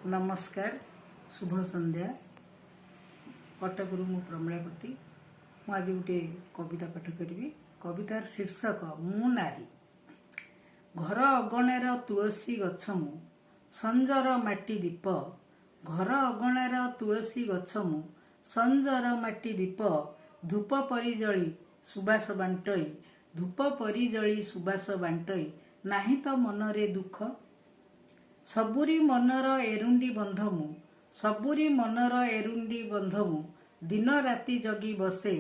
नमस्कार शुभ संध्या कटकरू मु प्रमिलापति मु आज गोटे कविता पाठ करी। कवितार शीर्षक मु नारी। घर अगणार तुलसी गछ मु संजर माटी दीप। घर अगणार तुलसी गछ मु संजर माटी दीप। धूप परिजली सुबास बांटई। धूप परिजली सुबास बांटई। नाही तो मनरे दुख। सबुरी मनर एरुंडी बंध मु। सबुरी मनर एरुंडी बंध मु। दिन राति जगी बसे।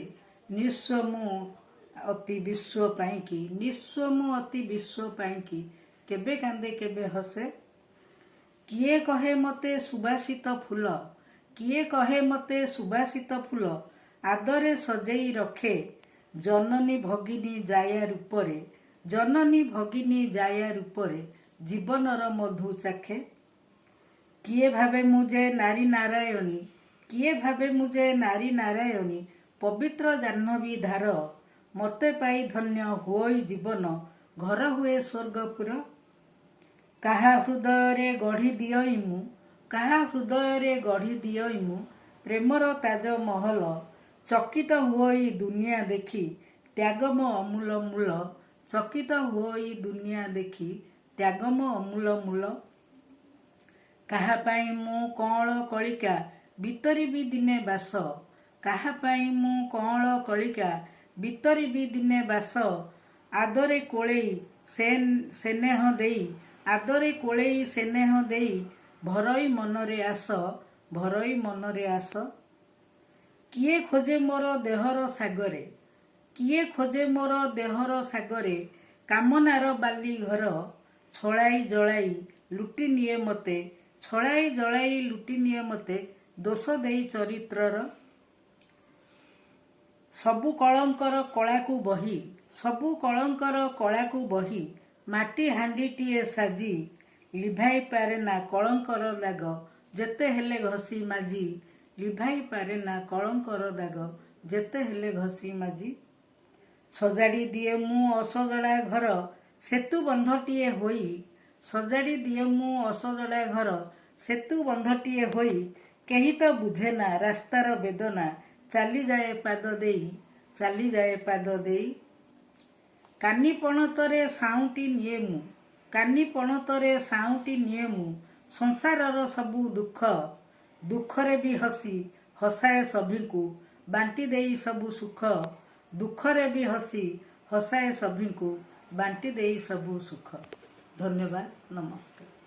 निस्व मु अति विश्व पाईकी। निस्व मु अति विश्व पाईकी। केबे कांदे केबे हसे। किए कहे मते सुबासित फूल। किए कहे मते सुबासित फूल। आदरे सजेई रखे। जननी भगिनी जाया रूपरे। जननी भगिनी जाया रूपरे। जीवनर मधु चाखे। किए भावे मुझे नारी नारायणी। किए भावे मुझे नारी नारायणी। पवित्र जाह्नवी धार। मते पाई धन्य होई जीवन। घर हुए स्वर्गपुर। काहा हृदय गढ़ी दियई मु। काहा हृदय गढ़ी दियई मु। प्रेमर ताज महल। चकित होई दुनिया देखी। त्यागम अमूल मूल। चकित होई दुनिया देखी। त्यागम अमूल मूल। काहा पाई मु कौल कलिका। बीतरी भी दिने बास। काहा पाई मु कौल कलिका। बीतरी भी दिने बास। आदरे कोलेई सेनेह देई। आदरे कोलेई सेनेह देई। भरई मनरे आस। भरई मनरे आस। किए खोजे मोर देहर सागरे। किए खोजे मोर देहर सागरे। कामनार बाली घर। छलाई जलाई लुटी निए मते। छलाई जलाई लुटी निए मते। दोष देई चरित्रर। सबु कलंकर कलाकू बही। सबु कलंकर कलाकू बही। माटी हांडीटीए साजी। लिभाई पारे ना कलंकर दाग। जेते हेले घसी माजी। लिभाई पारे ना कलंकर दाग। जेते हेले घसी माजी। सजाड़ी दिए मु असजड़ा घर। सेतु बंधटीए होई। सजाड़ी दिए मु असजड़ा घर। सेतु बंधटीए होई। केही तो बुझे ना रास्तार वेदना। चाली जाए पाद देई। चाली जाए पाद देई। कानी पणतरे साउटी निए मु। कानी पणतरे साउटी निए मु। संसारर सबु दुख। दुखरे भी हसी हसाए सभिंकु। बांटी देई सबु सुख। दुखरे भी हसी हसाए सभिंकु। बांटी देई सबु सुख। धन्यवाद। नमस्कार।